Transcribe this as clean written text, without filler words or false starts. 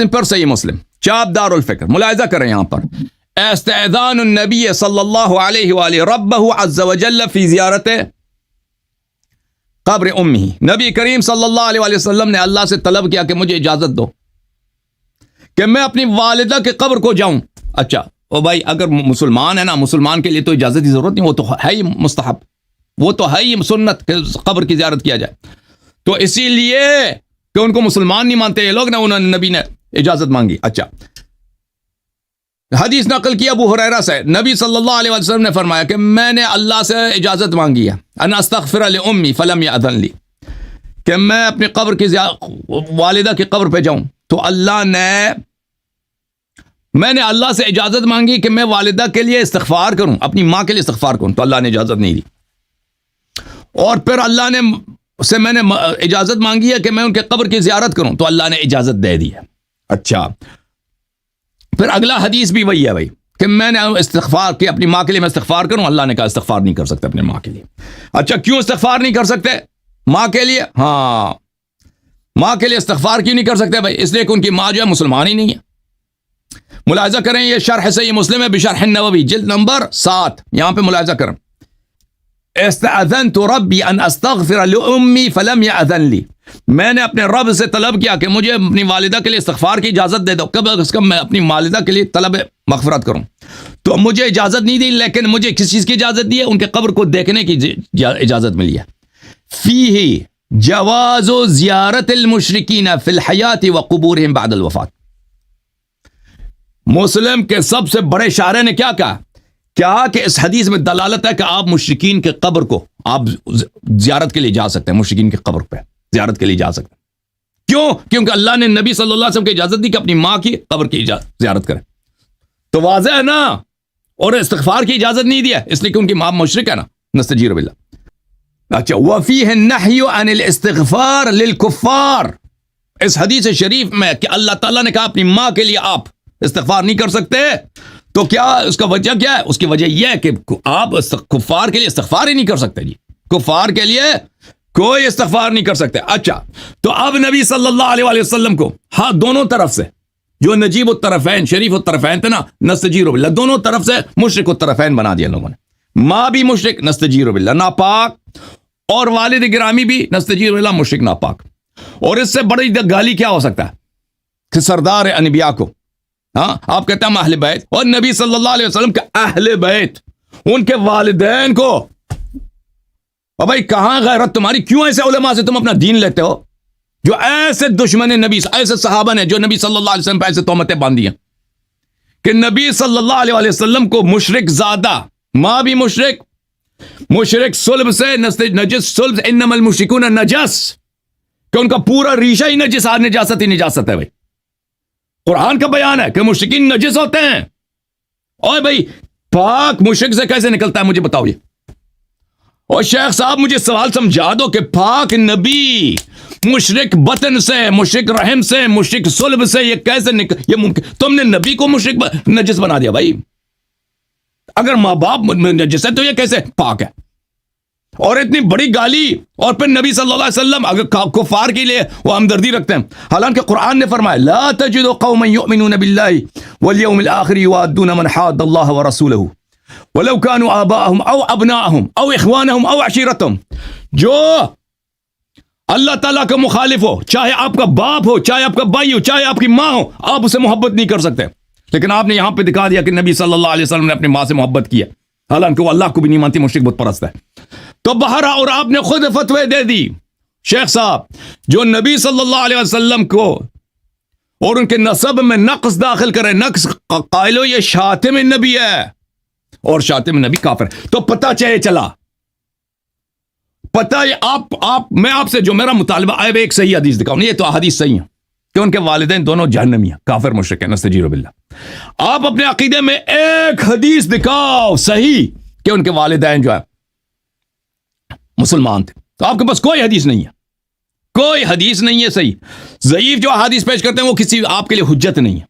پر صحیح مسلم چاپ دار الفکر ملاحظہ کریں یہاں پر استئذان النبی صلی اللہ علیہ وآلہ ربہ عز وجل فی زیارت قبر امہ. نبی کریم صلی اللہ علیہ وآلہ وسلم نے اللہ سے طلب کیا کہ مجھے اجازت دو کہ میں اپنی والدہ کے قبر کو جاؤں. اچھا او بھائی اگر مسلمان ہے نا, مسلمان کے لیے تو اجازت کی ضرورت نہیں, وہ تو ہے ہی مستحب, وہ تو ہے ہی سنت کہ قبر کی زیارت کیا جائے. تو اسی لیے کہ ان کو مسلمان نہیں مانتے یہ لوگ نا, انہوں نے نبی نے اجازت مانگی. اچھا حدیث نقل کی ابو ہریرہ سے, نبی صلی اللہ علیہ وسلم نے فرمایا کہ میں نے اللہ سے اجازت مانگی ہے ان استغفر لأمی فلم یأذن لی, کہ میں اپنی قبر کی والدہ کی قبر پہ جاؤں تو اللہ نے, میں نے اللہ سے اجازت مانگی کہ میں والدہ کے لیے استغفار کروں, اپنی ماں کے لیے استغفار کروں, تو اللہ نے اجازت نہیں دی. اور پھر اللہ نے سے میں نے اجازت مانگی ہے کہ میں ان کے قبر کی زیارت کروں تو اللہ نے اجازت دے دی ہے. اچھا پھر اگلا حدیث بھی وہی ہے بھائی کہ میں نے استغفار کی اپنی ماں کے لیے میں استغفار کروں, اللہ نے کہا استغفار نہیں کر سکتے اپنے ماں کے لیے. اچھا کیوں استغفار نہیں کر سکتے ماں کے لیے؟ ہاں ماں کے لیے استغفار کیوں نہیں کر سکتے بھائی؟ اس لیے کہ ان کی ماں جو ہے مسلمان ہی نہیں ہے. ملاحظہ کریں یہ شرح صحیح مسلم ہے بشرح النووی جلد نمبر 7, یہاں پہ ملاحظہ کریں استأذنت ربی ان استغفر لأمی فلم یأذن لی, میں نے اپنے رب سے طلب کیا کہ مجھے اپنی والدہ کے لیے استغفار کی اجازت دے دو, کب از کم میں اپنی والدہ کے لیے طلب مغفرت کروں, تو مجھے اجازت نہیں دی, لیکن مجھے کس چیز کی اجازت دی ہے؟ ان کے قبر کو دیکھنے کی اجازت ملی ہے. فیہ جواز زیارت المشرکین فی الحیات وقبورہم بعد الوفات. مسلم کے سب سے بڑے شارح نے کیا کہا کہ اس حدیث میں دلالت ہے کہ آپ مشرکین کے قبر کو آپ زیارت کے لیے جا سکتے ہیں, مشرکین کے قبر پہ زیارت کے لیے جا سکتے ہیں. کیوں؟ کیونکہ اللہ نے نبی صلی اللہ علیہ وسلم کی اجازت دی کہ اپنی ماں کی قبر کی زیارت کریں, تو واضح ہے نا. اور استغفار کی اجازت نہیں دیا اس لیے کہ ان کی ماں مشرک ہے نا, نستجیر باللہ. اچھا وفیہ النہی عن الاستغفار للکفار, اس حدیث شریف میں کہ اللہ تعالیٰ نے کہا اپنی ماں کے لیے آپ استغفار نہیں کر سکتے, تو کیا اس کا وجہ کیا ہے؟ اس کی وجہ یہ ہے کہ آپ کفار کے لیے استغفار ہی نہیں کر سکتے جی, کفار کے لیے کوئی استغفار نہیں کر سکتے. اچھا تو اب نبی صلی اللہ علیہ وآلہ وسلم کو ہاں دونوں طرف سے جو نجیب الطرفین شریف الطرفین تھے نا, نستجیر باللہ, دونوں طرف سے مشرک الطرفین بنا دیا لوگوں نے. ماں بھی مشرک نستجیر باللہ ناپاک, اور والد گرامی بھی نستجیر باللہ مشرک ناپاک. اور اس سے بڑی گالی کیا ہو سکتا ہے کہ سردار انبیاء کو ہاں آپ کہتے ہیں اہل بیت, اور نبی صلی اللہ علیہ وسلم کے اہل بیت ان کے والدین کو, اور بھائی کہاں غیرت تمہاری؟ کیوں ایسے علماء سے تم اپنا دین لیتے ہو جو ایسے دشمن نبی, ایسے صحابہ نے جو نبی صلی اللہ علیہ وسلم پہ ایسے تہمتیں باندھی ہیں کہ نبی صلی اللہ علیہ وسلم کو مشرک زادہ, ماں بھی مشرک, مشرک صلب سے نجس, صلب انما المشرکون نجس, کہ ان کا پورا ریشہ ہی نجس, نجاست ہی نجاست ہے. بھائی قرآن کا بیان ہے کہ مشرکین نجس ہوتے ہیں. اور بھائی پاک مشرک سے کیسے نکلتا ہے مجھے بتاؤ یہ؟ اور شیخ صاحب مجھے سوال سمجھا دو کہ پاک نبی مشرک بطن سے, مشرک رحم سے, مشرک صلب سے یہ کیسے یہ ممکن؟ تم نے نبی کو مشرک نجس بنا دیا. بھائی اگر ماں باپ نجس ہے تو یہ کیسے پاک ہے؟ اور اتنی بڑی گالی, اور پھر نبی صلی اللہ علیہ وسلم اگر کفار کے لیے وہ ہمدردی رکھتے ہیں, حالانکہ قرآن نے فرمایا لا تجد قوما یؤمنون باللہ والیوم الآخر یوادون من حاد اللہ ورسولہ ولو كانوا آباءهم او ابناءهم او اخوانهم او عشیرتهم, جو اللہ تعالیٰ کا مخالف ہو, چاہے آپ کا باپ ہو, چاہے آپ کا بھائی ہو, چاہے آپ کی ماں ہو, آپ اسے محبت نہیں کر سکتے. لیکن آپ نے یہاں پہ دکھا دیا کہ نبی صلی اللہ علیہ وسلم نے اپنی ماں سے محبت کی ہے, حالانکہ وہ اللہ کو بھی نہیں مانتی, مشرک بت پرست ہے. تو بہرحال اور آپ نے خود فتوی دے دی شیخ صاحب, جو نبی صلی اللہ علیہ وسلم کو اور ان کے نسب میں نقص داخل کرے, نقص قائل ہو یہ شاتم نبی ہے اور شاتم نبی کافر. تو پتہ چلا پتہ آپ میں آپ سے جو میرا مطالبہ آئے ایک صحیح حدیث دکھاؤں, یہ تو حدیث صحیح ہے کہ ان کے والدین دونوں جہنمی ہیں, کافر مشرک ہیں, نستجیر باللہ. آپ اپنے عقیدے میں ایک حدیث دکھاؤ صحیح کہ ان کے والدین جو ہے مسلمان تھے, تو آپ کے پاس کوئی حدیث نہیں ہے, کوئی حدیث نہیں ہے صحیح. ضعیف جو حدیث پیش کرتے ہیں وہ کسی آپ کے لیے حجت نہیں ہے.